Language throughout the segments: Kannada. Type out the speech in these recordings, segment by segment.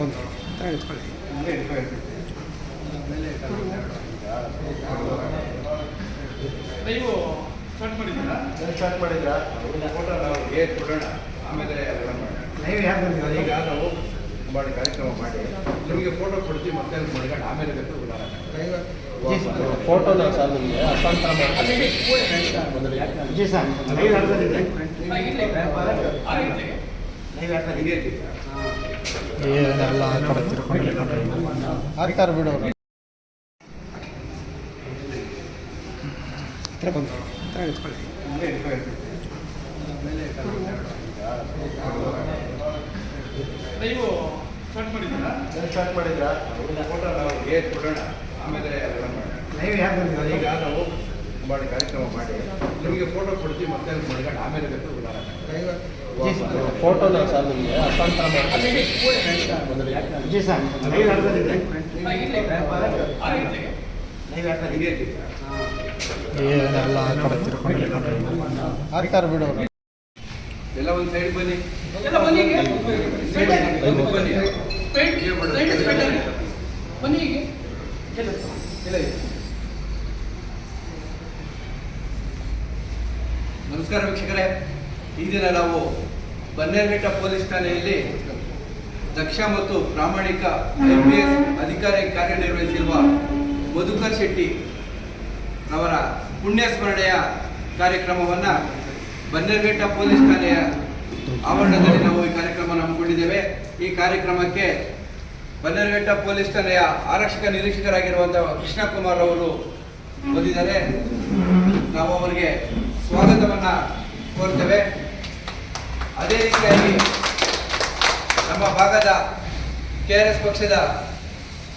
ಬಂತು ನೀವು ಸ್ಟಾರ್ಟ್ ಮಾಡಿದ್ರಾ ಫೋಟೋ ನಾವು ಏಟ್ ಕೊಡೋಣ ಆಮೇಲೆ ಲೈವ್ ಯಾರು ಬಂದಿಲ್ಲ ಈಗ ನಾವು ಮಾಡಿ ಕಾರ್ಯಕ್ರಮ ಮಾಡಿ ನಿಮಗೆ ಫೋಟೋ ಕೊಡ್ತೀವಿ ಮತ್ತೆ ಮಾಡ್ಕೊಂಡು ಆಮೇಲೆ ಫೋಟೋ ಸರ್ ನಿಮಗೆ ಹಸ್ತಾಂತರ ಜಿ ಸರ್ ಲೈವ್ ಯಾರು ಬಂದಿದೆ ಏನೆಲ್ಲ ಆ ಕಡೆ ತಿರ್ಕೊಂಡು ಹಾಕ್ತಾರೆ ಬಿಡು ಹತ್ರ ಬಂತು ಹತ್ರ ನಿಂತ್ಕೊಳ್ಳಿ ನೀವು ಸ್ಟಾರ್ಟ್ ಮಾಡಿದ್ರಾ ಫೋಟೋ ನಾವು ಏಟ್ ಕೊಡೋಣ ಆಮೇಲೆ ಲೈವ್ ಯಾರು ಬಂದಿಲ್ಲ ಈಗ ನಾವು ಮಾಡಿ ಕಾರ್ಯಕ್ರಮ ಮಾಡಿ ನಿಮಗೆ ಫೋಟೋ ಕೊಡ್ತೀವಿ ಮತ್ತೆ ಮಾಡ್ಕೊಂಡು ಆಮೇಲೆ ಫೋಟೋ ಸರ್ ನಿಮಗೆ ಹಸ್ತಾಂತರ ಜಿ ಸರ್ ಲೈವ್ ಯಾರು ಬಂದಿದೆ ಲೈವ್ ಯಾರು ಏನೆಲ್ಲ ಆ ಕಡೆ ತಿರ್ಕೊಂಡು ಹಾಕ್ತಾರೆ ಬಿಡು ಎಲ್ಲ ಒಂದು ಸೈಡ್ ಬನ್ನಿ ನಮಸ್ಕಾರ ವೀಕ್ಷಕರೇ, ಈ ದಿನ ನಾವು ಬನ್ನೇರಘಟ್ಟ ಪೊಲೀಸ್ ಠಾಣೆಯಲ್ಲಿ ದಕ್ಷ ಮತ್ತು ಪ್ರಾಮಾಣಿಕ IPS ಅಧಿಕಾರಿ ಕಾರ್ಯನಿರ್ವಹಿಸಿರುವ ಮಧುಕರ್ ಶೆಟ್ಟಿ ಅವರ ಪುಣ್ಯ ಸ್ಮರಣೆಯ ಕಾರ್ಯಕ್ರಮವನ್ನು ಬನ್ನೇರಘಟ್ಟ ಪೊಲೀಸ್ ಠಾಣೆಯ ಆವರಣದಲ್ಲಿ ನಾವು ಈ ಕಾರ್ಯಕ್ರಮ ಹಮ್ಮಿಕೊಂಡಿದ್ದೇವೆ. ಈ ಕಾರ್ಯಕ್ರಮಕ್ಕೆ ಬನ್ನೇರಘಟ್ಟ ಪೊಲೀಸ್ ಠಾಣೆಯ ಆರಕ್ಷಕ ನಿರೀಕ್ಷಕರಾಗಿರುವಂತಹ ಕೃಷ್ಣ ಕುಮಾರ್ ಅವರು ಬಂದಿದ್ದಾರೆ. ನಾವು ಅವರಿಗೆ ಸ್ವಾಗತವನ್ನು ಕೋರ್ತೇವೆ. ಅದೇ ರೀತಿಯಾಗಿ ನಮ್ಮ ಭಾಗದ KRS ಪಕ್ಷದ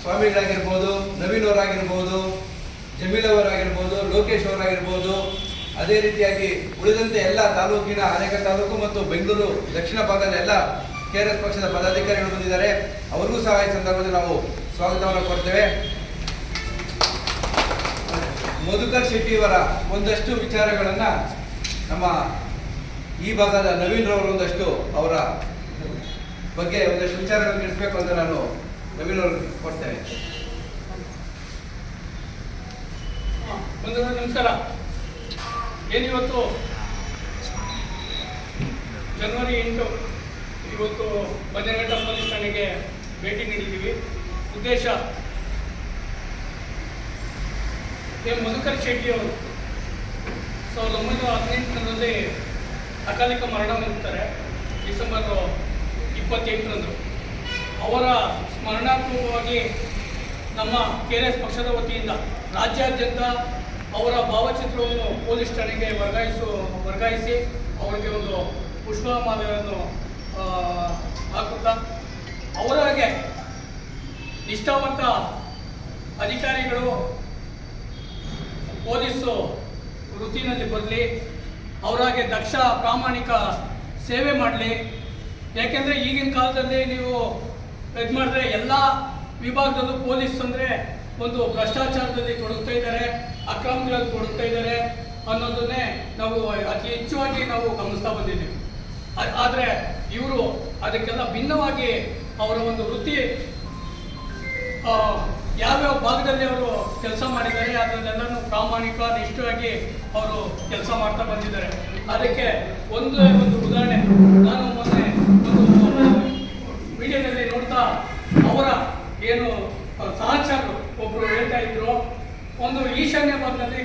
ಸ್ವಾಮಿಗಳಾಗಿರ್ಬೋದು, ನವೀನ್ ಅವರಾಗಿರ್ಬೋದು, ಜಮೀಲ್ ಅವರಾಗಿರ್ಬೋದು, ಲೋಕೇಶ್ ಅವರಾಗಿರ್ಬೋದು, ಅದೇ ರೀತಿಯಾಗಿ ಉಳಿದಂತೆ ಎಲ್ಲ ತಾಲೂಕಿನ ಅನೇಕ ತಾಲೂಕು ಮತ್ತು ಬೆಂಗಳೂರು ದಕ್ಷಿಣ ಭಾಗದ ಎಲ್ಲ KRS ಪಕ್ಷದ ಪದಾಧಿಕಾರಿಗಳು ಬಂದಿದ್ದಾರೆ. ಅವರಿಗೂ ಸಹ ಈ ಸಂದರ್ಭದಲ್ಲಿ ನಾವು ಸ್ವಾಗತವನ್ನು ಕೊಡ್ತೇವೆ. ಮಧುಕರ್ ಶೆಟ್ಟಿಯವರ ಒಂದಷ್ಟು ವಿಚಾರಗಳನ್ನು ನಮ್ಮ ಈ ಭಾಗದ ನವೀನ್ ರವರು ಒಂದಷ್ಟು ಅವರ ಬಗ್ಗೆ ಒಂದಷ್ಟು ವಿಚಾರಗಳನ್ನು ತಿಳಿಸಬೇಕು ಅಂತ ನಾನು ನವೀನ್ ಅವ್ರಿಗೆ ಕೊಡ್ತೇನೆ. ನಮಸ್ಕಾರ. ಏನಿವತ್ತು ಜನವರಿ 8 ಇವತ್ತು ಬನ್ನೇರಘಟ್ಟ ಪೊಲೀಸ್ ಠಾಣೆಗೆ ಭೇಟಿ ನೀಡಿದ್ದೀವಿ. ಉದ್ದೇಶ ಮಧುಕರ್ ಶೆಟ್ಟಿಯವರು 1918ರಲ್ಲಿ ಅಕಾಲಿಕ ಮರಣ ಹೊಂದುತ್ತಾರೆ. ಡಿಸೆಂಬರ್ 28ರಂದು ಅವರ ಸ್ಮರಣಾರ್ಥವಾಗಿ ನಮ್ಮ KRS ಪಕ್ಷದ ವತಿಯಿಂದ ರಾಜ್ಯಾದ್ಯಂತ ಅವರ ಭಾವಚಿತ್ರವನ್ನು ಪೊಲೀಸ್ ಠಾಣೆಗೆ ವರ್ಗಾಯಿಸಿ ಅವರಿಗೆ ಒಂದು ಪುಷ್ಪಮಾಲೆಯನ್ನು ಹಾಕುತ್ತಾ ಅವರಾಗೆ ನಿಷ್ಠಾವಂತ ಅಧಿಕಾರಿಗಳು ಪೊಲೀಸು ವೃತ್ತಿನಲ್ಲಿ ಬರಲಿ, ಅವರಾಗೆ ದಕ್ಷ ಪ್ರಾಮಾಣಿಕ ಸೇವೆ ಮಾಡಲಿ. ಯಾಕೆಂದರೆ ಈಗಿನ ಕಾಲದಲ್ಲಿ ನೀವು ಇದು ಮಾಡಿದ್ರೆ ಎಲ್ಲ ವಿಭಾಗದಲ್ಲೂ ಪೊಲೀಸ್ ಅಂದರೆ ಒಂದು ಭ್ರಷ್ಟಾಚಾರದಲ್ಲಿ ತೊಡಗ್ತಾ ಇದ್ದಾರೆ, ಅಕ್ರಮಗಳಲ್ಲಿ ತೊಡಗ್ತಾ ಇದ್ದಾರೆ ಅನ್ನೋದನ್ನೇ ನಾವು ಅತಿ ಹೆಚ್ಚಾಗಿ ನಾವು ಗಮನಿಸ್ತಾ ಬಂದಿದ್ದೀವಿ. ಆದರೆ ಇವರು ಅದಕ್ಕೆಲ್ಲ ಭಿನ್ನವಾಗಿ ಅವರ ಒಂದು ವೃತ್ತಿ ಯಾವ್ಯಾವ ಭಾಗದಲ್ಲಿ ಅವರು ಕೆಲಸ ಮಾಡಿದ್ದಾರೆ ಅದನ್ನೆಲ್ಲನೂ ಪ್ರಾಮಾಣಿಕ ನಿಷ್ಠವಾಗಿ ಅವರು ಕೆಲಸ ಮಾಡ್ತಾ ಬಂದಿದ್ದಾರೆ. ಅದಕ್ಕೆ ಒಂದು ಉದಾಹರಣೆ ನಾನು ಮೊನ್ನೆ ಒಂದು ವಿಡಿಯೋದಲ್ಲಿ ನೋಡ್ತಾ ಅವರ ಏನು ಸಹಚರರು ಒಬ್ಬರು ಹೇಳ್ತಾ ಇದ್ರು, ಒಂದು ಈಶಾನ್ಯ ಭಾಗದಲ್ಲಿ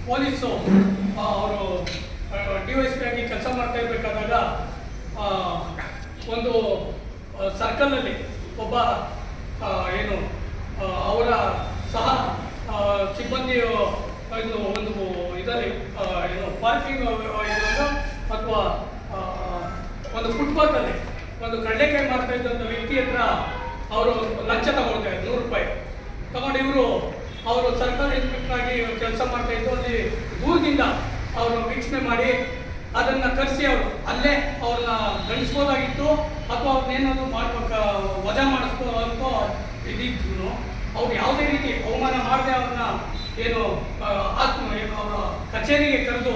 ಪೊಲೀಸು ಅವರು DYSP ಆಗಿ ಕೆಲಸ ಮಾಡ್ತಾ ಇರಬೇಕಾದಾಗ ಒಂದು ಸರ್ಕಲಲ್ಲಿ ಒಬ್ಬ ಏನು ಅವರ ಸಹ ಸಿಬ್ಬಂದಿ ಒಂದು ಇದರಲ್ಲಿ ಏನು ಪಾರ್ಕಿಂಗ್ ಇರೋದು ಅಥವಾ ಒಂದು ಫುಟ್ಪಾತಲ್ಲಿ ಒಂದು ಕಡಲೆಕಾಯಿ ಮಾಡ್ತಾ ಇದ್ದಂಥ ವ್ಯಕ್ತಿ ಹತ್ರ ಅವರು ಲಂಚ ತಗೊಳ್ತಾರೆ, 100 ರೂಪಾಯಿ ತಗೊಂಡು ಇವರು ಅವರು ಸರ್ಕಾರಿ ಇನ್ಸ್ಪೆಕ್ಟರ್ ಆಗಿ ಕೆಲಸ ಮಾಡ್ತಾ ಇದ್ದು ಅಲ್ಲಿ ದೂರದಿಂದ ಅವರು ವೀಕ್ಷಣೆ ಮಾಡಿ ಅದನ್ನು ಕರೆಸಿ ಅವರು ಅಲ್ಲೇ ಅವ್ರನ್ನ ದಂಡಿಸ್ಬೋದಾಗಿತ್ತು ಅಥವಾ ಅವ್ರನ್ನೇನಾದ್ರು ಮಾಡ್ಬೇಕು ವಜಾ ಮಾಡಿಸ್ಬೋದಂತೋ ಇದ್ದಿದ್ರು. ಅವ್ರು ಯಾವುದೇ ರೀತಿ ಅವಮಾನ ಮಾಡದೆ ಅವ್ರನ್ನ ಏನು ಅವರ ಕಚೇರಿಗೆ ಕರೆದು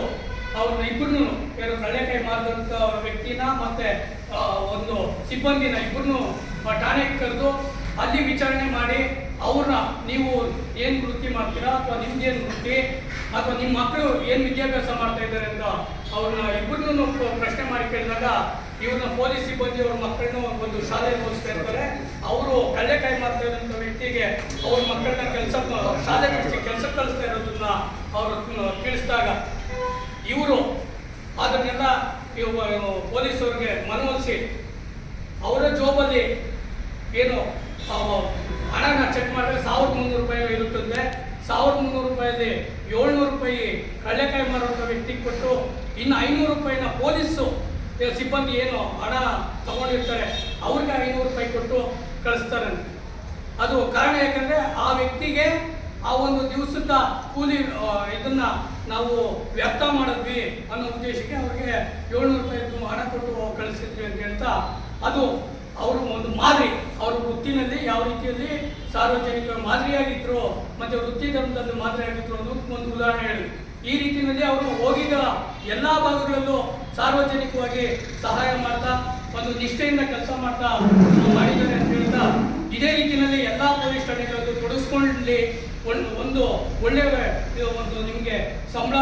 ಅವ್ರನ್ನ ಇಬ್ಬರನ್ನು ಏನು ಕಡಲೆಕಾಯಿ ಮಾರಿದಂಥ ವ್ಯಕ್ತಿನ ಮತ್ತೆ ಒಂದು ಸಿಬ್ಬಂದಿನ ಇಬ್ಬರನ್ನು ಠಾಣೆಗೆ ಕರೆದು ಅಲ್ಲಿ ವಿಚಾರಣೆ ಮಾಡಿ ಅವ್ರನ್ನ ನೀವು ಏನು ವೃತ್ತಿ ಮಾಡ್ತೀರಾ ಅಥವಾ ನಿಮ್ಗೇನು ವೃತ್ತಿ ಅಥವಾ ನಿಮ್ಮ ಮಕ್ಕಳು ಏನು ವಿದ್ಯಾಭ್ಯಾಸ ಮಾಡ್ತಾ ಇದ್ದಾರೆ ಅಂತ ಅವ್ರನ್ನ ಇಬ್ಬರನ್ನೂ ಪ್ರಶ್ನೆ ಮಾಡಿ ಕೇಳಿದಾಗ ಇವ್ರನ್ನ ಪೊಲೀಸ್ ಸಿಬ್ಬಂದಿ ಅವ್ರ ಮಕ್ಕಳನ್ನ ಒಂದು ಶಾಲೆಗೆ ಓದಿಸ್ತಾ ಇರ್ತಾರೆ. ಅವರು ಕಳ್ಳೆಕಾಯಿ ಮಾಡ್ತಾ ಇರೋಂಥ ವ್ಯಕ್ತಿಗೆ ಅವ್ರ ಮಕ್ಕಳನ್ನ ಶಾಲೆ ಬಿಡಿಸಿ ಕೆಲಸಕ್ಕೆ ಕಳಿಸ್ತಾ ಇರೋದನ್ನ ಅವರು ತಿಳಿಸಿದಾಗ ಇವರು ಅದನ್ನೆಲ್ಲ ಪೊಲೀಸವ್ರಿಗೆ ಮನವೊಲಿಸಿ ಅವರ ಜೋಬಲ್ಲಿ ಏನು ಹಣನ ಚೆಕ್ ಮಾಡಿದ್ರೆ 1300 ರೂಪಾಯಿ ಇರುತ್ತದೆ. 1300 ರೂಪಾಯಲ್ಲಿ 700 ರೂಪಾಯಿ ಕಳ್ಳೆಕಾಯಿ ಮಾರುವಂಥ ವ್ಯಕ್ತಿಗೆ ಕೊಟ್ಟು ಇನ್ನು 500 ರೂಪಾಯಿನ ಪೊಲೀಸು ಸಿಬ್ಬಂದಿ ಏನು ಹಣ ತಗೊಂಡಿರ್ತಾರೆ ಅವ್ರಿಗೆ 500 ರೂಪಾಯಿ ಕೊಟ್ಟು ಕಳಿಸ್ತಾರೆ. ಅದು ಕಾರಣ ಯಾಕಂದರೆ ಆ ವ್ಯಕ್ತಿಗೆ ಆ ಒಂದು ದಿವಸದ ಕೂಲಿ ಇದನ್ನ ನಾವು ವ್ಯರ್ಥ ಮಾಡಿದ್ವಿ ಅನ್ನೋ ಉದ್ದೇಶಕ್ಕೆ ಅವ್ರಿಗೆ 700 ರೂಪಾಯಿ ಹಣ ಕೊಟ್ಟು ಕಳಿಸಿದ್ವಿ ಅಂತ ಹೇಳ್ತಾ ಅದು ಅವರು ಒಂದು ಮಾದರಿ ಅವರ ವೃತ್ತಿನಲ್ಲಿ ಯಾವ ರೀತಿಯಲ್ಲಿ ಸಾರ್ವಜನಿಕರ ಮಾದರಿಯಾಗಿದ್ರು ಮತ್ತು ವೃತ್ತಿ ಧರ್ಮದಲ್ಲಿ ಮಾದರಿಯಾಗಿದ್ರು ಅನ್ನೋದಕ್ಕೆ ಒಂದು ಉದಾಹರಣೆ ಹೇಳಿ. ಈ ರೀತಿಯಲ್ಲಿ ಅವರು ಹೋಗಿದ್ದ ಎಲ್ಲ ಭಾಗಗಳಲ್ಲೂ ಸಾರ್ವಜನಿಕವಾಗಿ ಸಹಾಯ ಮಾಡ್ತಾ ಒಂದು ನಿಷ್ಠೆಯಿಂದ ಕೆಲಸ ಮಾಡ್ತಾ ಮಾಡಿದ್ದಾರೆ ಅಂತ ಹೇಳ್ತಾ ಇದೇ ರೀತಿಯಲ್ಲಿ ಎಲ್ಲ ಪೊಲೀಸ್ ಠಾಣೆಗಳಲ್ಲೂ ತೊಡಗಿಸ್ಕೊಳ್ಳಿ ಒಂದು ಒಳ್ಳೆಯ ಒಂದು ನಿಮಗೆ ಸಂಬಳ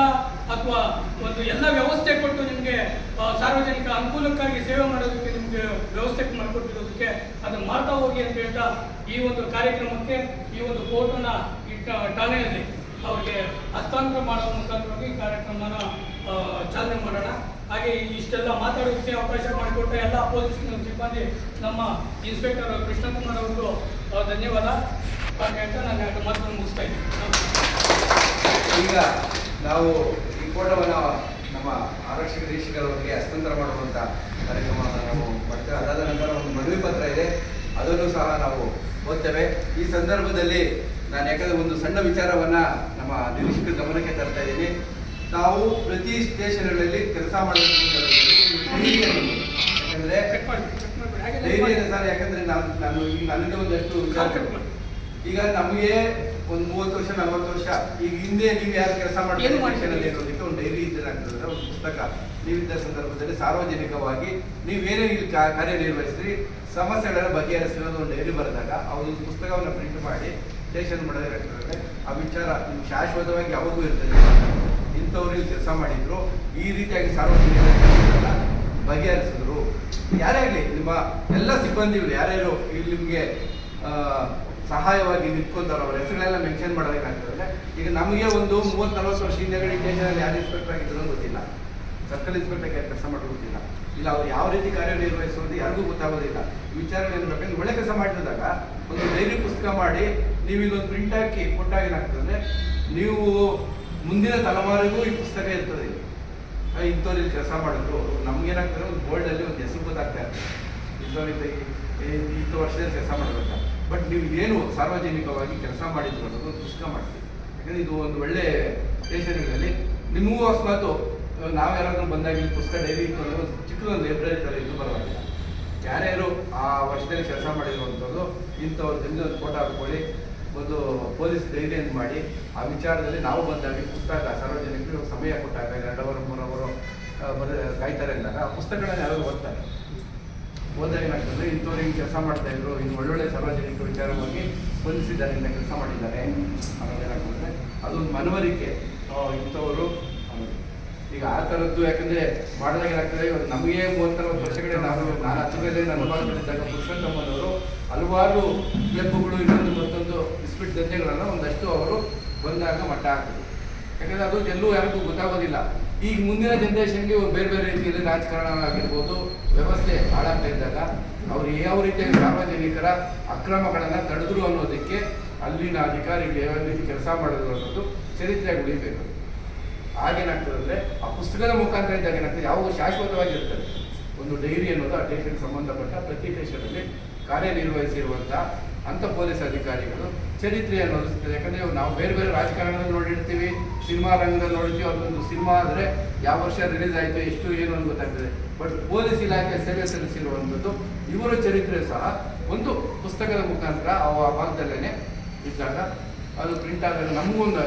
ಅಥವಾ ಒಂದು ಎಲ್ಲ ವ್ಯವಸ್ಥೆ ಕೊಟ್ಟು ನಿಮಗೆ ಸಾರ್ವಜನಿಕ ಅನುಕೂಲಕ್ಕಾಗಿ ಸೇವೆ ಮಾಡೋದಕ್ಕೆ ನಿಮಗೆ ವ್ಯವಸ್ಥೆ ಮಾಡಿಕೊಟ್ಟಿರೋದಕ್ಕೆ ಅದನ್ನು ಮಾಡ್ತಾ ಹೋಗಿ ಅಂತ ಹೇಳ್ತಾ ಈ ಒಂದು ಕಾರ್ಯಕ್ರಮಕ್ಕೆ ಈ ಒಂದು ಕೋರ್ಟನ್ನ ಠಾಣೆಯಲ್ಲಿ ಅವ್ರಿಗೆ ಹಸ್ತಾಂತರ ಮಾಡೋ ಮುಖಾಂತರವಾಗಿ ಕಾರ್ಯಕ್ರಮನ ಚಾಲನೆ ಮಾಡೋಣ. ಹಾಗೆ ಇಷ್ಟೆಲ್ಲ ಮಾತಾಡೋದಕ್ಕೆ ಅವಕಾಶ ಮಾಡಿಕೊಟ್ಟ ಎಲ್ಲ ಪೊಲೀಸ್ ಸಿಬ್ಬಂದಿ ನಮ್ಮ ಇನ್ಸ್ಪೆಕ್ಟರ್ ಕೃಷ್ಣಕುಮಾರ್ ಅವರಿಗೂ ಧನ್ಯವಾದ ಅಂತ ನಾನು ಮಾತನ್ನು ಮುಗಿಸ್ತಾ ಇದ್ದೀನಿ. ಈಗ ನಾವು ಈ ಫೋಟೋವನ್ನು ನಮ್ಮ ಆರಕ್ಷಕ ನಿರೀಕ್ಷಕರವರಿಗೆ ಹಸ್ತಾಂತರ ಮಾಡುವಂಥ ಕಾರ್ಯಕ್ರಮವನ್ನು ನಾವು ಮಾಡ್ತೇವೆ. ಅದಾದ ನಂತರ ಒಂದು ಮನವಿ ಪತ್ರ ಇದೆ, ಅದನ್ನು ಸಹ ನಾವು ಓದ್ತೇವೆ. ಈ ಸಂದರ್ಭದಲ್ಲಿ ನಾನು ಯಾಕಂದರೆ ಒಂದು ಸಣ್ಣ ವಿಚಾರವನ್ನು ನಮ್ಮ ನಿರೀಕ್ಷಕರ ಗಮನಕ್ಕೆ ತರ್ತಾ ಇದ್ದೀನಿ. ನಾವು ಪ್ರತಿ ಸ್ಟೇಷನ್ಗಳಲ್ಲಿ ಕೆಲಸ ಮಾಡೋದ್ರ ಯಾಕಂದರೆ ಧೈರ್ಯ ಸರ್, ಯಾಕಂದರೆ ನಾನು ಈಗ ನನಗೆ ಒಂದಷ್ಟು ವಿಚಾರ ಈಗ ನಮಗೆ ಒಂದು 30 ವರ್ಷ 40 ವರ್ಷ ಈಗ ಹಿಂದೆ ನೀವು ಯಾರು ಕೆಲಸ ಮಾಡ್ತೀರಿ ಅನ್ನೋದಕ್ಕೆ ಒಂದು ಡೈರಿ ಇದ್ದಾಗ್ತದೆ, ಒಂದು ಪುಸ್ತಕ ನೀವಿದ್ದ ಸಂದರ್ಭದಲ್ಲಿ ಸಾರ್ವಜನಿಕವಾಗಿ ನೀವೇನೇ ಇಲ್ಲಿ ಕಾರ್ಯನಿರ್ವಹಿಸ್ತೀರಿ ಸಮಸ್ಯೆಗಳನ್ನು ಬಗೆಹರಿಸಿರೋದು ಒಂದು ಡೈರಿ ಬರೆದಾಗ ಒಂದು ಪುಸ್ತಕವನ್ನು ಪ್ರಿಂಟ್ ಮಾಡಿ ಸ್ಟೇಷನ್ ಮಾಡೋದಾಗ್ತದೆ. ಆ ವಿಚಾರ ನಿಮ್ಗೆ ಶಾಶ್ವತವಾಗಿ ಯಾವಾಗೂ ಇರ್ತದೆ. ಇಂಥವ್ರು ಇಲ್ಲಿ ಕೆಲಸ ಮಾಡಿದ್ರು, ಈ ರೀತಿಯಾಗಿ ಸಾರ್ವಜನಿಕ ಬಗೆಹರಿಸಿದ್ರು. ಯಾರೇ ಆಗಲಿ ನಿಮ್ಮ ಎಲ್ಲ ಸಿಬ್ಬಂದಿಗಳು ಯಾರ್ಯಾರು ಇಲ್ಲಿ ನಿಮಗೆ ಸಹಾಯವಾಗಿ ನಿಂತ್ಕೊಂತಾರೆ ಅವರ ಹೆಸರುಗಳೆಲ್ಲ ಮೆನ್ಷನ್ ಮಾಡೋದಕ್ಕಾಗ್ತದೆ. ಈಗ ನಮಗೆ ಒಂದು 30-40 ವರ್ಷ ಹಿಂದೆಗಡೆ ಸ್ಟೇಷನಲ್ಲಿ ಯಾರು ಇನ್ಸ್ಪೆಕ್ಟರ್ ಆಗಿದ್ರು ಗೊತ್ತಿಲ್ಲ, ಸರ್ಕಲ್ ಇನ್ಸ್ಪೆಕ್ಟರ್ ಕೆಲಸ ಮಾಡೋದು ಗೊತ್ತಿಲ್ಲ, ಇಲ್ಲ ಅವ್ರು ಯಾವ ರೀತಿ ಕಾರ್ಯನಿರ್ವಹಿಸೋದು ಯಾರಿಗೂ ಗೊತ್ತಾಗೋದಿಲ್ಲ. ವಿಚಾರಣೆ ಬೇಕಂದ್ರೆ ಒಳ್ಳೆ ಕೆಲಸ ಮಾಡಿದಾಗ ಒಂದು ಡೈರಿ ಪುಸ್ತಕ ಮಾಡಿ ನೀವು ಇದೊಂದು ಪ್ರಿಂಟ್ ಹಾಕಿ ಕೊಟ್ಟಾಗ ಏನಾಗ್ತದೆ, ನೀವು ಮುಂದಿನ ತಲೆಮಾರಿಗೂ ಈ ಪುಸ್ತಕ ಇರ್ತದೆ. ಇಂಥವ್ರು ಇಲ್ಲಿ ಕೆಲಸ ಮಾಡಿದ್ರು ನಮ್ಗೇನಾಗ್ತದೆ, ಒಂದು ಬೋರ್ಡಲ್ಲಿ ಒಂದು ಹೆಸರು ಗೊತ್ತಾಗ್ತಾ ಇರ್ತದೆ, ಇಂಥ ವರ್ಷದಲ್ಲಿ ಕೆಲಸ ಮಾಡಬೇಕಾ. ಬಟ್ ನೀವು ಏನು ಸಾರ್ವಜನಿಕವಾಗಿ ಕೆಲಸ ಮಾಡಿದ್ರು ಅನ್ನೋದು ಒಂದು ಪುಸ್ತಕ ಮಾಡ್ತೀವಿ. ಯಾಕಂದರೆ ಇದು ಒಂದು ಒಳ್ಳೆ ಸ್ಟೇಷನ್ಗಳಲ್ಲಿ ನಿಮಗೂ ಅಕಸ್ಮಾತು ನಾವು ಯಾರಾದ್ರೂ ಬಂದಾಗ ಇಲ್ಲಿ ಪುಸ್ತಕ ಡೈರಿ ಇತ್ತು ಅಂದರೆ ಒಂದು ಚಿಕ್ಕದೊಂದು ಲೈಬ್ರರಿ ಥರ ಇದು ಬರವಾಗಿಲ್ಲ. ಯಾರ್ಯಾರು ಆ ವರ್ಷದಲ್ಲಿ ಕೆಲಸ ಮಾಡಿರುವಂಥದ್ದು ಇಂಥವ್ರ ಒಂದು ಫೋಟೋ ಹಾಕ್ಕೊಳ್ಳಿ, ಒಂದು ಪೊಲೀಸ್ ಡೈರಿ ಅಂತ ಮಾಡಿ ಆ ವಿಚಾರದಲ್ಲಿ ನಾವು ಬಂದಾಗ ಪುಸ್ತಕ ಸಾರ್ವಜನಿಕರು ಸಮಯ ಕೊಟ್ಟಾಗ 2 ಅವರ್ 3 ಅವರ್ ಕಾಯ್ತಾರೆ ಅಂದಾಗ ಆ ಪುಸ್ತಕಗಳನ್ನ ಯಾರು ಓದ್ತಾರೆ. ಓದಾಗ ಏನಾಗ್ತದೆ, ಇಂಥವ್ರು ಹಿಂಗೆ ಕೆಲಸ ಮಾಡ್ತಾ ಇದ್ರು, ಇನ್ನು ಒಳ್ಳೊಳ್ಳೆ ಸಾರ್ವಜನಿಕ ವಿಚಾರವಾಗಿ ಸ್ಪಂದಿಸಿದ್ದಾರೆ, ಇಂಥ ಕೆಲಸ ಮಾಡಿದ್ದಾರೆ ಅನ್ನೋದೇನಾಗ್ತದೆ. ಅದೊಂದು ಮನವರಿಕೆ ಇಂಥವರು ಈಗ ಆ ಥರದ್ದು. ಯಾಕಂದರೆ ಮಾಡಿದಾಗ ಏನಾಗ್ತದೆ, ನಮಗೆ 30-40 ವರ್ಷಗಳೇ ನಾನು ಹತ್ತಿರದಲ್ಲಿ ನನ್ನ ಅನುಭವದಲ್ಲಿದ್ದಾಗ ಪುರುಷೋತ್ತಮ್ಮನವರು ಹಲವಾರು ಕ್ಲಬ್ಗಳು ಇನ್ನೊಂದು ಮತ್ತೊಂದು ಇಸ್ಪಿಟ್ ದಂಧೆಗಳನ್ನು ಒಂದಷ್ಟು ಅವರು ಬಂದಾಗ ಮಟ್ಟ ಹಾಕಿದ್ರು. ಯಾಕಂದರೆ ಅದು ಎಲ್ಲೂ ಯಾರಿಗೂ ಗೊತ್ತಾಗೋದಿಲ್ಲ. ಈಗ ಮುಂದಿನ ಜನ್ರೇಷನ್ಗೆ ಬೇರೆ ಬೇರೆ ರೀತಿಯಲ್ಲಿ ರಾಜಕಾರಣ ಆಗಿರ್ಬೋದು, ವ್ಯವಸ್ಥೆ ಹಾಳಾಗ್ತಾ ಇದ್ದಾಗ ಅವರು ಯಾವ ರೀತಿಯಾಗಿ ಸಾರ್ವಜನಿಕರ ಅಕ್ರಮಗಳನ್ನು ತಡೆದ್ರು ಅನ್ನೋದಕ್ಕೆ ಅಲ್ಲಿನ ಅಧಿಕಾರಿಗಳು ಯಾವ ರೀತಿ ಕೆಲಸ ಮಾಡಿದ್ರು ಅನ್ನೋದು ಚರಿತ್ರೆಯಾಗಿ ಉಳಿಬೇಕು. ಆಗೇನಾಗ್ತದೆ ಅಂದರೆ ಆ ಪುಸ್ತಕದ ಮುಖಾಂತರ ಇದ್ದಾಗ ಏನಾಗ್ತದೆ, ಯಾವಾಗ ಶಾಶ್ವತವಾಗಿರ್ತದೆ. ಒಂದು ಡೈರಿ ಅನ್ನೋದು ಆ ಸ್ಟೇಷನ್ಗೆ ಸಂಬಂಧಪಟ್ಟ ಪ್ರತಿ ಸ್ಟೇಷನಲ್ಲಿ ಕಾರ್ಯನಿರ್ವಹಿಸಿರುವಂಥ ಅಂಥ ಪೊಲೀಸ್ ಅಧಿಕಾರಿಗಳು ಚರಿತ್ರೆ ಅನ್ನೋದಿಸ್ತದೆ. ಯಾಕಂದರೆ ನಾವು ಬೇರೆ ಬೇರೆ ರಾಜಕಾರಣದಲ್ಲಿ ನೋಡಿರ್ತೀವಿ, ಸಿನಿಮಾ ರಂಗದಲ್ಲಿ ನೋಡಿರ್ತೀವಿ. ಅದೊಂದು ಸಿನಿಮಾ ಆದರೆ ಯಾವ ವರ್ಷ ರಿಲೀಸ್ ಆಯಿತು, ಎಷ್ಟು ಏನು ಅಂತ ಗೊತ್ತಾಗ್ತದೆ. ಬಟ್ ಪೊಲೀಸ್ ಇಲಾಖೆ ಸೇವೆ ಸಲ್ಲಿಸಿರುವಂಥದ್ದು ಇವರ ಚರಿತ್ರೆ ಸಹ ಒಂದು ಪುಸ್ತಕದ ಮುಖಾಂತರ ಆ ಭಾಗದಲ್ಲೇ ಇದ್ದಾಗ ಅದು ಪ್ರಿಂಟ್ ಆದಾಗ ನಮಗೊಂದು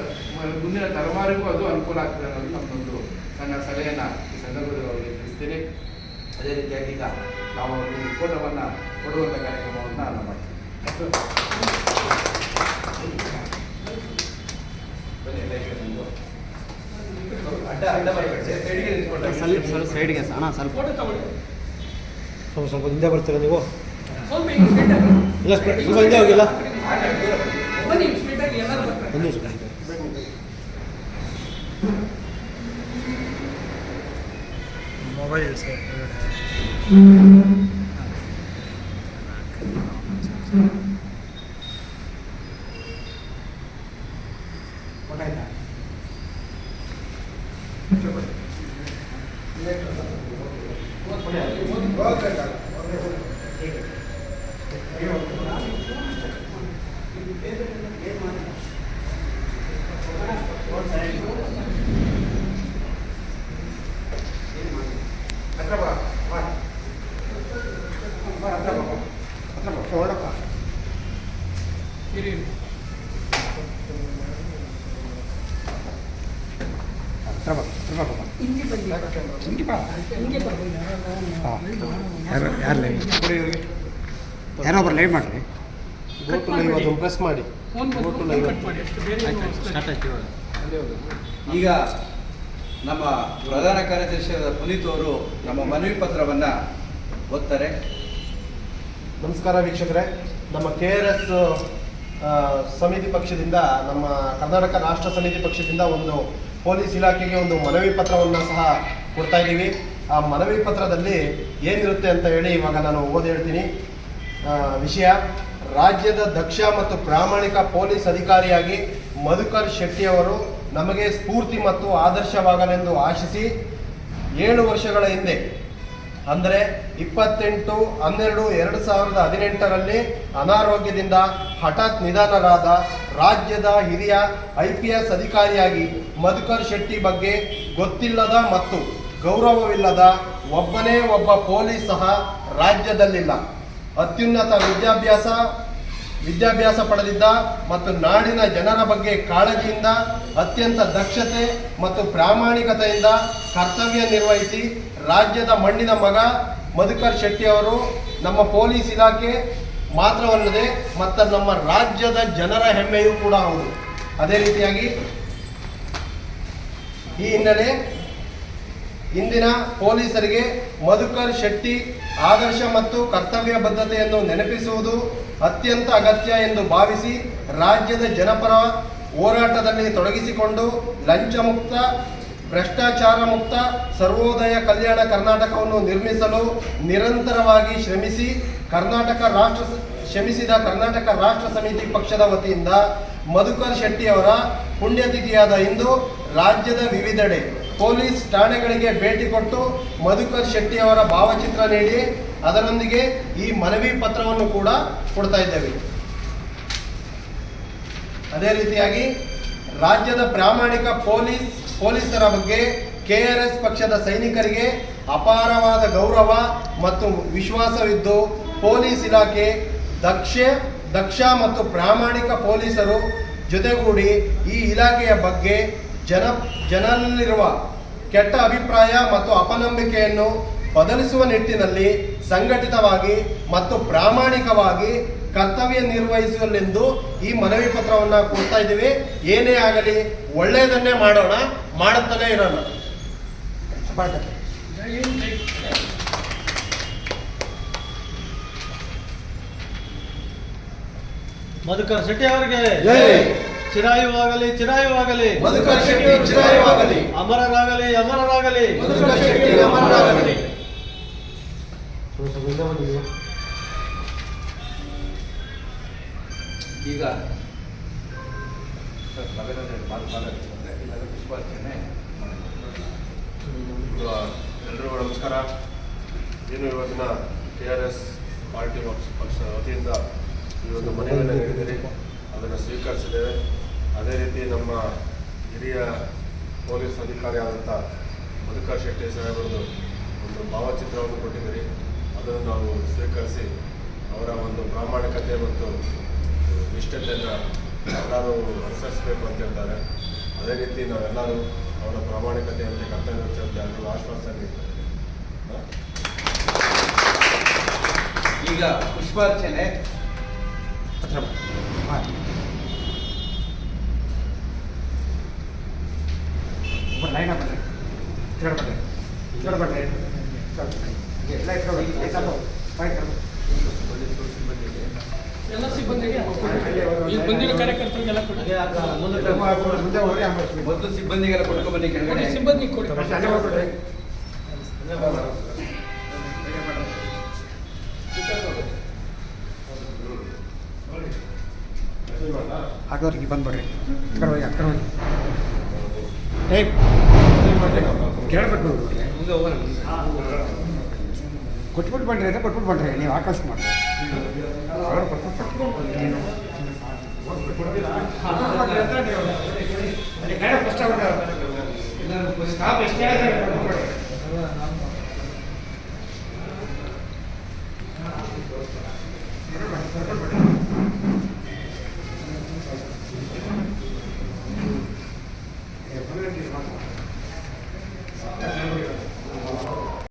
ಮುಂದಿನ ತಲೆಮಾರಿಗೂ ಅದು ಅನುಕೂಲ ಆಗ್ತದೆ ಅನ್ನೋದು ನಮ್ಮದೊಂದು ಸಣ್ಣ ಸಲಹೆಯನ್ನು ಈ ಸಂದರ್ಭದಲ್ಲಿ ಅವರಿಗೆ ತಿಳಿಸ್ತೀನಿ. ಅದೇ ರೀತಿಯಾಗಿ ಈಗ ನಾವು ಈ ಫೋಟೋವನ್ನು ಕೊಡುವಂಥ ಕಾರ್ಯಕ್ರಮವನ್ನು ನಾವು ಮಾಡ್ತೀವಿ. ಬನ್ನಿ, ಎಲ್ಲ ಈಗ ನಿಮ್ದು. ಅಡ್ಡ ಬರಬೇಡಿ, ಸೈಡ್ಗೆ ನಿಂತ್ಕೊಂಡ್ರೆ. ಸ್ವಲ್ಪ ಸೈಡ್ಗೆ ಅಣ್ಣ ಸ್ವಲ್ಪ ಫೋಟೋ ತಗೊಳ್ಳಿ. ಸ್ವಲ್ಪ ಹಿಂದೆ ಬರ್ತೀರಾ ನೀವು? ಸ್ವಲ್ಪ ಹಿಂಗೆ ಸ್ಟ್ರೈಟ್ ಆಗಿ. ಇಲ್ಲ ಸ್ವಲ್ಪ ಹಿಂದೆ ಹೋಗಿಲ್ಲ ಬನ್ನಿ ಸ್ಟ್ರೈಟ್ ಆಗಿ ಎಲ್ಲರೂ ಬರ್ತಾರೆ. ಒಂದು ನಿಮಿಷ. ಮೊಬೈಲ್ ಸರ್ ಯಾರೋ ಒಬ್ರು ಲೈವ್ ಮಾಡಿರಿ. ಪ್ರೆಸ್ ಮಾಡಿ ಸ್ಟಾರ್ಟ್ ಆಯ್ತು. ಈಗ ನಮ್ಮ ಪ್ರಧಾನ ಕಾರ್ಯದರ್ಶಿಯಾದ ಪುನೀತ್ ಅವರು ನಮ್ಮ ಮನವಿ ಪತ್ರವನ್ನು ಓದ್ತಾರೆ. ನಮಸ್ಕಾರ ವೀಕ್ಷಕರೇ, ನಮ್ಮ KRS ಸಮಿತಿ ಪಕ್ಷದಿಂದ, ನಮ್ಮ ಕರ್ನಾಟಕ ರಾಷ್ಟ್ರ ಸಮಿತಿ ಪಕ್ಷದಿಂದ ಒಂದು ಪೊಲೀಸ್ ಇಲಾಖೆಗೆ ಒಂದು ಮನವಿ ಪತ್ರವನ್ನು ಸಹ ಕೊಡ್ತಾ ಇದ್ದೀವಿ. ಆ ಮನವಿ ಪತ್ರದಲ್ಲಿ ಏನಿರುತ್ತೆ ಅಂತ ಹೇಳಿ ಇವಾಗ ನಾನು ಓದಿ ಹೇಳ್ತೀನಿ. ವಿಷಯ: ರಾಜ್ಯದ ದಕ್ಷ ಮತ್ತು ಪ್ರಾಮಾಣಿಕ ಪೊಲೀಸ್ ಅಧಿಕಾರಿಯಾಗಿ ಮಧುಕರ್ ಶೆಟ್ಟಿಯವರು ನಮಗೆ ಸ್ಫೂರ್ತಿ ಮತ್ತು ಆದರ್ಶವಾಗಲೆಂದು ಆಶಿಸಿ 7 ವರ್ಷಗಳ ಹಿಂದೆ, ಅಂದರೆ 28/12/2018ರಲ್ಲಿ ಅನಾರೋಗ್ಯದಿಂದ ಹಠಾತ್ ನಿಧನರಾದ ರಾಜ್ಯದ ಹಿರಿಯ IPS ಅಧಿಕಾರಿಯಾಗಿ ಮಧುಕರ್ ಶೆಟ್ಟಿ ಬಗ್ಗೆ ಗೊತ್ತಿಲ್ಲದ ಮತ್ತು ಗೌರವವಿಲ್ಲದ ಒಬ್ಬನೇ ಒಬ್ಬ ಪೊಲೀಸ್ ಸಹ ರಾಜ್ಯದಲ್ಲಿಲ್ಲ. ಅತ್ಯುನ್ನತ ವಿದ್ಯಾಭ್ಯಾಸ ಪಡೆದಿದ್ದ ಮತ್ತು ನಾಡಿನ ಜನರ ಬಗ್ಗೆ ಕಾಳಜಿಯಿಂದ ಅತ್ಯಂತ ದಕ್ಷತೆ ಮತ್ತು ಪ್ರಾಮಾಣಿಕತೆಯಿಂದ ಕರ್ತವ್ಯ ನಿರ್ವಹಿಸಿ ರಾಜ್ಯದ ಮಣ್ಣಿನ ಮಗ ಮಧುಕರ್ ಶೆಟ್ಟಿ ಅವರು ನಮ್ಮ ಪೊಲೀಸ್ ಇಲಾಖೆ ಮಾತ್ರವಲ್ಲದೆ ಮತ್ತು ನಮ್ಮ ರಾಜ್ಯದ ಜನರ ಹೆಮ್ಮೆಯೂ ಕೂಡ ಹೌದು. ಅದೇ ರೀತಿಯಾಗಿ ಈ ಹಿನ್ನೆಲೆ ಇಂದಿನ ಪೊಲೀಸರಿಗೆ ಮಧುಕರ್ ಶೆಟ್ಟಿ ಆದರ್ಶ ಮತ್ತು ಕರ್ತವ್ಯ ಬದ್ಧತೆಯನ್ನು ನೆನಪಿಸುವುದು ಅತ್ಯಂತ ಅಗತ್ಯ ಎಂದು ಭಾವಿಸಿ ರಾಜ್ಯದ ಜನಪರ ಹೋರಾಟದಲ್ಲಿ ತೊಡಗಿಸಿಕೊಂಡು ಲಂಚ ಮುಕ್ತ, ಭ್ರಷ್ಟಾಚಾರ ಮುಕ್ತ, ಸರ್ವೋದಯ ಕಲ್ಯಾಣ ಕರ್ನಾಟಕವನ್ನು ನಿರ್ಮಿಸಲು ನಿರಂತರವಾಗಿ ಶ್ರಮಿಸಿದ ಕರ್ನಾಟಕ ರಾಷ್ಟ್ರ ಸಮಿತಿ ಪಕ್ಷದ ವತಿಯಿಂದ ಮಧುಕರ್ ಶೆಟ್ಟಿ ಅವರ ಪುಣ್ಯತಿಥಿಯಾದ ಇಂದು ರಾಜ್ಯದ ವಿವಿಧೆಡೆ ಪೊಲೀಸ್ ಠಾಣೆಗಳಿಗೆ ಭೇಟಿ ಕೊಟ್ಟು ಮಧುಕರ್ ಶೆಟ್ಟಿ ಅವರ ಭಾವಚಿತ್ರ ನೀಡಿ ಅದರೊಂದಿಗೆ ಈ ಮನವಿ ಪತ್ರವನ್ನು ಕೂಡ ಕೊಡ್ತಾ ಇದ್ದೇವೆ. ಅದೇ ರೀತಿಯಾಗಿ ರಾಜ್ಯದ ಪ್ರಾಮಾಣಿಕ ಪೊಲೀಸರ ಬಗ್ಗೆ KRS ಪಕ್ಷದ ಸೈನಿಕರಿಗೆ ಅಪಾರವಾದ ಗೌರವ ಮತ್ತು ವಿಶ್ವಾಸವಿದ್ದು ಪೊಲೀಸ್ ಇಲಾಖೆ ದಕ್ಷ ಮತ್ತು ಪ್ರಾಮಾಣಿಕ ಪೊಲೀಸರು ಜೊತೆಗೂಡಿ ಈ ಇಲಾಖೆಯ ಬಗ್ಗೆ ಜನರಲ್ಲಿರುವ ಕೆಟ್ಟ ಅಭಿಪ್ರಾಯ ಮತ್ತು ಅಪನಂಬಿಕೆಯನ್ನು ಬದಲಿಸುವ ನಿಟ್ಟಿನಲ್ಲಿ ಸಂಘಟಿತವಾಗಿ ಮತ್ತು ಪ್ರಾಮಾಣಿಕವಾಗಿ ಕರ್ತವ್ಯ ನಿರ್ವಹಿಸಲೆಂದು ಈ ಮನವಿ ಪತ್ರವನ್ನು ಕೊಡ್ತಾ ಇದ್ದೀವಿ. ಏನೇ ಆಗಲಿ ಒಳ್ಳೆಯದನ್ನೇ ಮಾಡೋಣ, ಮಾಡುತ್ತಲೇ ಇರೋಣ. ಮಧುಕರ್ ಶೆಟ್ಟಿ ಅವರಿಗೆ ಜೈ. ಚಿರಾಯುವಾಗಲಿ, ಚಿರಾಯುವಾಗಲಿ. ಮಧುಕರ್ ಶೆಟ್ಟಿ ಚಿರಾಯುವಾಗಲಿ. ಅಮರರಾಗಲಿ, ಅಮರರಾಗಲಿ. ಮಧುಕರ್ ಶೆಟ್ಟಿ ಅಮರರಾಗಲಿ. ಈಗ ಪುಷ್ಪಾರ್ಚನೆ. ಎಲ್ರಿಗೂ ನಮಸ್ಕಾರ. ಏನು ಇವತ್ತಿನ KRS ಪಾರ್ಟಿ ಪಕ್ಷದ ವತಿಯಿಂದ ಈ ಒಂದು ಮನವಿಯನ್ನು ನೀಡಿದ್ದೀರಿ, ಅದನ್ನು ಸ್ವೀಕರಿಸಿದ್ದೇವೆ. ಅದೇ ರೀತಿ ನಮ್ಮ ಹಿರಿಯ ಪೊಲೀಸ್ ಅಧಿಕಾರಿ ಆದಂಥ ಮಧುಕರ್ ಶೆಟ್ಟಿ ಸಾಹೇಬರದು ಒಂದು ಭಾವಚಿತ್ರವನ್ನು ಕೊಟ್ಟಿದ್ದೀರಿ, ಅದನ್ನು ನಾವು ಸ್ವೀಕರಿಸಿ ಅವರ ಒಂದು ಪ್ರಾಮಾಣಿಕತೆ ಮತ್ತು ನಿಷ್ಠತೆಯನ್ನು ಎಲ್ಲರೂ ಅನುಸರಿಸಬೇಕು ಅಂತ ಹೇಳ್ತಾರೆ. ಅದೇ ರೀತಿ ನಾವೆಲ್ಲರೂ ಅವರ ಪ್ರಾಮಾಣಿಕತೆಯಂತೆ ಕರ್ತವ್ಯ ಎಲ್ಲರೂ ಆಶ್ವಾಸನೆ ನೀಡ್ತಾರೆ. ಅವರಿಂದ ಪುಷ್ಪಾರ್ಚನೆ. ಎಲ್ಲ ಸಿಬ್ಬಂದಿಗೆ ಇಲ್ಲಿ ಬಂದಿರೋ ಕಾರ್ಯಕರ್ತರಿಗೆಲ್ಲ ಕೊಡಿ. ಮೊದಲು ಸಿಬ್ಬಂದಿಗೆಲ್ಲ ಕೊಡ್ಕೊಂಡು ಬನ್ನಿ ಕೆಳಗಡೆ. ಸಿಬ್ಬಂದಿ ಕೊಡಿ. ಹಾಕೋರಿಗೆ ಬಂದ್ಬಿಡ್ರಿ ಅಕ್ಕಡ ಹೋಗಿ ಏಯ್ ಕೇಳ್ಬಿಟ್ಟು ಮುಂದೆ ಹೋಗೋಣ. ಕೊಟ್ಬಿಟ್ಟು ಬನ್ರಿ ಅಂತ ಕೊಟ್ಬಿಟ್ಟು ಬನ್ರಿ ನೀವು ಆಕಾಶ ಮಾಡಿ ಸ್ಟಾಪ್ ಎಷ್ಟೇ